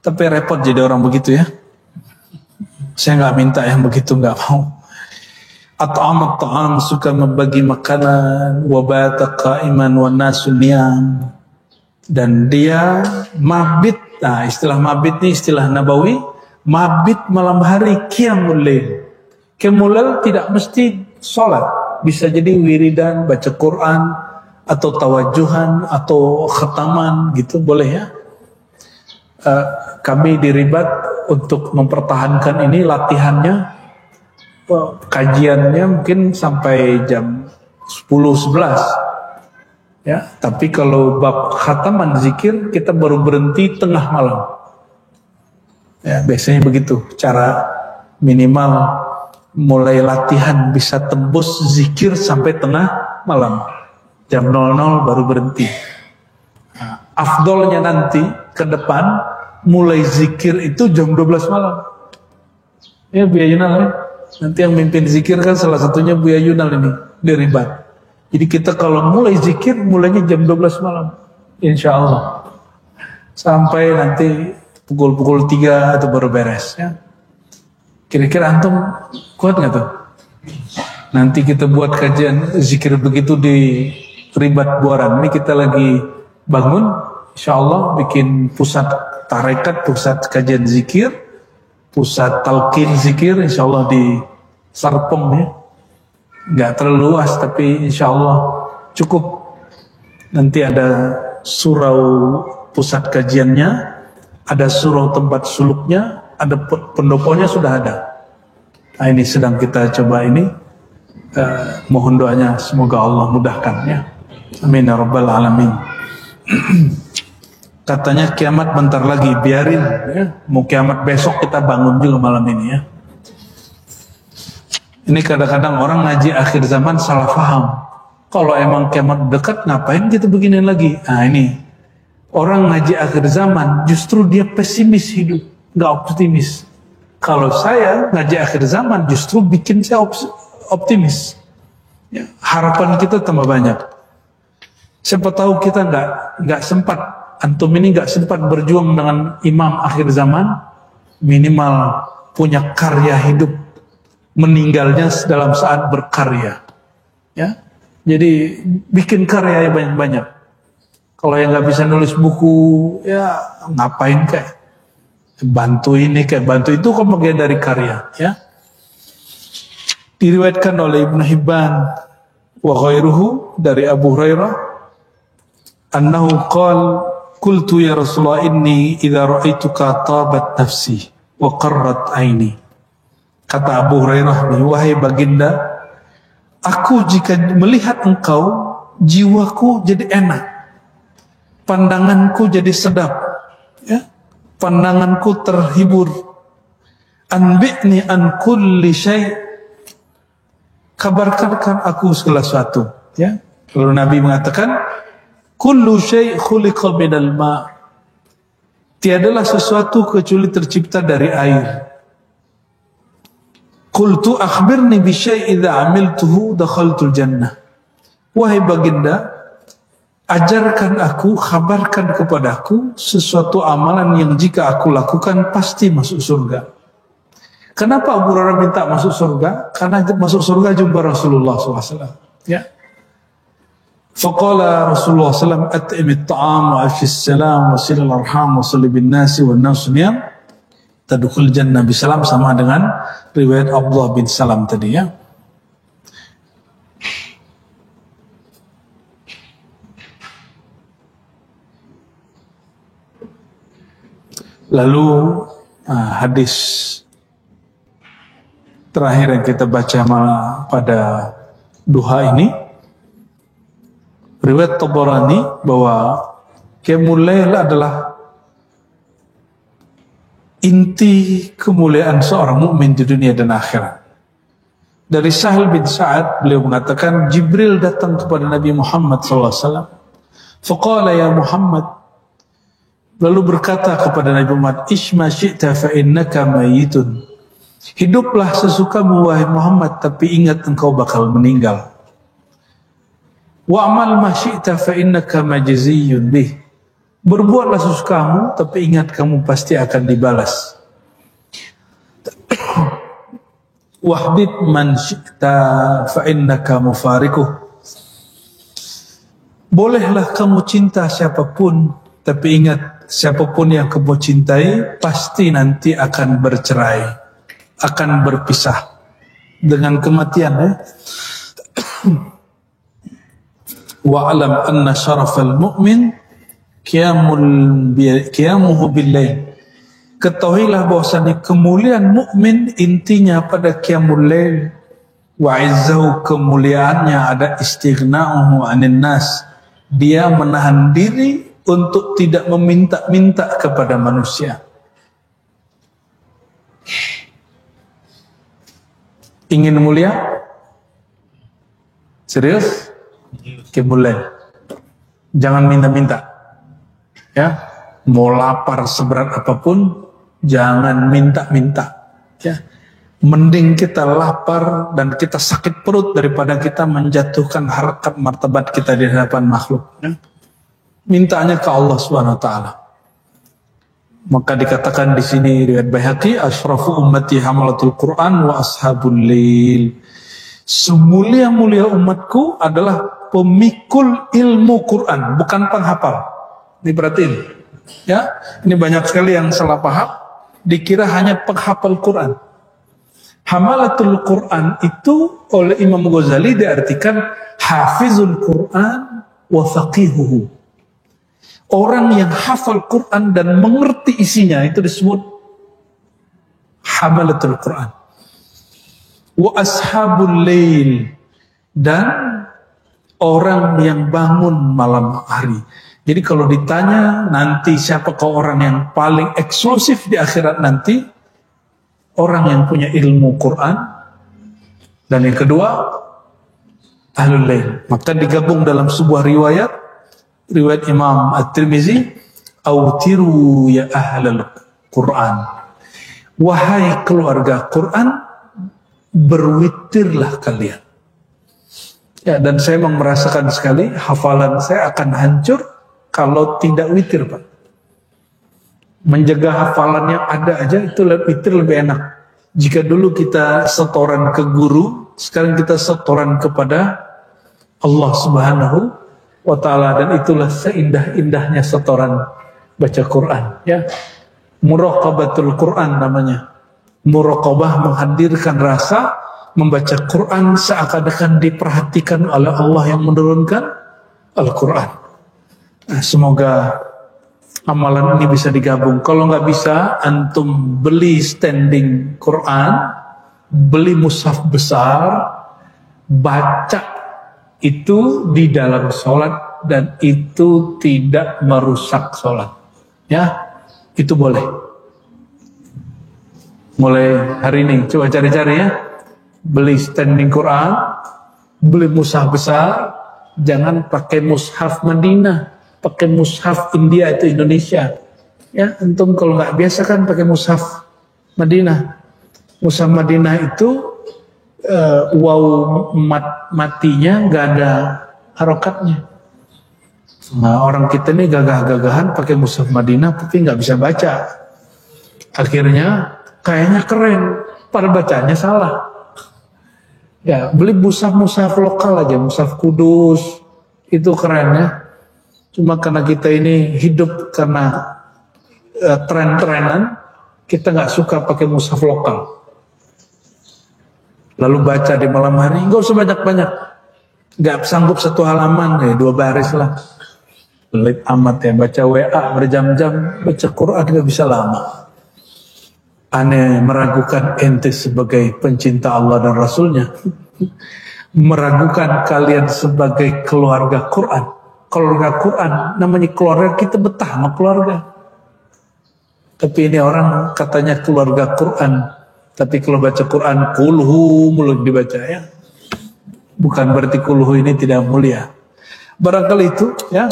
Tapi repot jadi orang begitu ya. Saya nggak minta yang begitu, nggak mau. At'amat ta'am, suka membagi makanan, wabata qa'iman wa nasu niyam, dan dia mabit. Nah, istilah mabit ini istilah nabawi. Mabit malam hari, qiyamul lail. Qiyamul lail tidak mesti sholat, bisa jadi wiridan, baca Quran, atau tawajuhan, atau khataman gitu, boleh ya. Kami di Ribat untuk mempertahankan ini latihannya, kajiannya mungkin sampai jam 10-11 ya, tapi kalau bab khataman zikir kita baru berhenti tengah malam ya, biasanya begitu cara minimal mulai latihan bisa tembus zikir sampai tengah malam, jam 00 baru berhenti. Nah, afdolnya nanti ke depan mulai zikir itu jam 12 malam ya, biaya ya. Nanti yang mimpin zikir kan salah satunya Buya Yunal ini di Ribat. Jadi kita kalau mulai zikir mulainya jam 12 malam, insya Allah, sampai nanti pukul 3 itu baru beres ya. Kira-kira antum kuat nggak tuh? Nanti kita buat kajian zikir begitu di Ribat Buaran. Ini kita lagi bangun, insya Allah bikin pusat tarekat, pusat kajian zikir, pusat talqin zikir, insya Allah di Serpong ya. Nggak terlalu luas tapi insya Allah cukup. Nanti ada surau pusat kajiannya, ada surau tempat suluknya, ada pendoponya sudah ada. Nah, ini sedang kita coba ini. Mohon doanya semoga Allah mudahkan ya. Amin ya rabbal alamin. Katanya kiamat bentar lagi, biarin ya. Mau kiamat besok kita bangun juga malam ini ya. Ini kadang-kadang orang ngaji akhir zaman salah paham. Kalau emang kiamat dekat ngapain kita beginian lagi? Nah ini, orang ngaji akhir zaman justru dia pesimis hidup, nggak optimis. Kalau saya ngaji akhir zaman justru bikin saya optimis. Ya, harapan kita tambah banyak. Siapa tahu kita nggak sempat, antum ini nggak sempat berjuang dengan imam akhir zaman, minimal punya karya hidup, meninggalnya dalam saat berkarya. Ya, jadi bikin karya yang banyak-banyak. Kalau yang nggak bisa nulis buku, ya ngapain kayak bantu ini kayak bantu itu, kan bagian dari karya. Ya, diriwayatkan oleh Ibnu Hibban wa ghairuhu dari Abu Hurairah. Annahu qala qultu ya Rasulullah inni idza ra'aituka tabat nafsi wa qarrat aini. Kata Abu Hurairah, wahai baginda, aku jika melihat engkau jiwaku jadi enak, pandanganku jadi sedap ya, pandanganku terhibur. Anbi'ni an kulli syai', kabarkan aku segala sesuatu ya. Lalu Nabi mengatakan kullu syai' khuliqa minal ma', tiadalah sesuatu kecuali tercipta dari air. Qultu akhbirni bi syai' idza 'amiltuhu dakhaltul jannah. Wahai baginda, ajarkan aku, kabarkan kepadaku sesuatu amalan yang jika aku lakukan pasti masuk surga. Kenapa Abu Hurairah minta masuk surga? Karena masuk surga jumpa Rasulullah SAW. Ya. Faqala Rasulullah SAW, at'imit ta'am wa afshis salam wa silal arham wa salli bin nasi wa nasu niyam tadkhul jannah bisalam, sama dengan riwayat Abdullah bin Salam tadi ya. Lalu hadis terakhir yang kita baca pada duha ini, riwayat Tabarani, bahwa qiyamul lail adalah inti kemuliaan seorang mukmin di dunia dan akhirat. Dari Sahal bin Sa'ad, beliau mengatakan Jibril datang kepada Nabi Muhammad SAW. Faqala ya Muhammad, lalu berkata kepada Nabi Muhammad, Ishma syi'ta fa innaka mayitun. Hiduplah sesukamu wahai Muhammad, tapi ingat engkau bakal meninggal. Wa'mal ma syi'ta fa innaka majziyun bih. Berbuatlah sesukamu, tapi ingat kamu pasti akan dibalas. Wahbib man syi'ta fa innaka mufariquh. Bolehlah kamu cinta siapapun, tapi ingat siapapun yang kamu cintai pasti nanti akan bercerai, akan berpisah dengan kematian. Wa'alam anna syarafal mu'min qiyamuhu bil-lail. Ketahuilah bahwasanya kemuliaan mukmin intinya pada qiyamul lail. Wa izzahu, kemuliaannya ada istighna'uhu 'anil nas. Dia menahan diri untuk tidak meminta-minta kepada manusia. Ingin mulia? Serius? Mulai. Jangan minta-minta. Ya, mau lapar seberat apapun, jangan minta-minta. Ya, mending kita lapar dan kita sakit perut daripada kita menjatuhkan harkat martabat kita di hadapan makhluk. Ya. Mintanya ke Allah Subhanahu wa taala. Maka dikatakan di sini riwayat Baihaqi, asrafu ummati hamalatul Quran wa ashabul lail. Semulia-mulia umatku adalah pemikul ilmu Quran, bukan penghafal. Ini perhatiin. Ya, ini banyak sekali yang salah paham, dikira hanya penghafal Quran. Hamalatul Quran itu oleh Imam Ghazali diartikan hafizul Quran wa faqihuhu. Orang yang hafal Quran dan mengerti isinya itu disebut hamalatul Quran. Wa ashabul lail, dan orang yang bangun malam hari. Jadi kalau ditanya nanti siapakah orang yang paling eksklusif di akhirat nanti, orang yang punya ilmu Quran, dan yang kedua ahlul lail. Maka digabung dalam sebuah riwayat Imam At-Tirmizi, autiru ya ahlul Quran, wahai keluarga Quran, berwitirlah kalian. Ya, dan saya memang merasakan sekali hafalan saya akan hancur kalau tidak witir, Pak. Menjaga hafalan yang ada aja itu witir lebih enak. Jika dulu kita setoran ke guru, sekarang kita setoran kepada Allah Subhanahu wa taala, dan itulah seindah-indahnya setoran baca Quran, ya. Muraqabatul Quran namanya. Muraqabah, menghadirkan rasa membaca Quran seakan-akan diperhatikan oleh Allah yang menurunkan Al-Quran. Nah, semoga amalan ini bisa digabung. Kalau nggak bisa, antum beli standing Quran, beli mushaf besar, baca itu di dalam sholat, dan itu tidak merusak sholat. Ya, itu boleh. Mulai hari ini coba cari-cari ya, beli standing Quran, beli mushaf besar, jangan pakai mushaf Madinah, pakai mushaf India itu Indonesia. Ya, antum kalau nggak biasa kan pakai mushaf Madinah. Mushaf Madinah itu matinya nggak ada harokatnya. Nah, orang kita ini gagah-gagahan pakai mushaf Madinah tapi nggak bisa baca. Akhirnya kayaknya keren, pada bacanya salah. Ya, beli mushaf lokal aja, mushaf Kudus, itu keren ya. Cuma karena kita ini hidup karena tren-trenan, kita nggak suka pakai mushaf lokal. Lalu baca di malam hari, nggak usah banyak-banyak. Nggak sanggup satu halaman, ya 2 baris lah. Pelit amat ya, baca WA berjam-jam, baca Quran nggak bisa lama. Aneh meragukan ente sebagai pencinta Allah dan Rasulnya, meragukan kalian sebagai keluarga Quran. Keluarga Quran namanya keluarga, kita betah sama keluarga. Tapi ini orang katanya keluarga Quran, tapi kalau baca Quran kulhu mulut dibaca ya. Bukan berarti kulhu ini tidak mulia. Barangkali itu ya.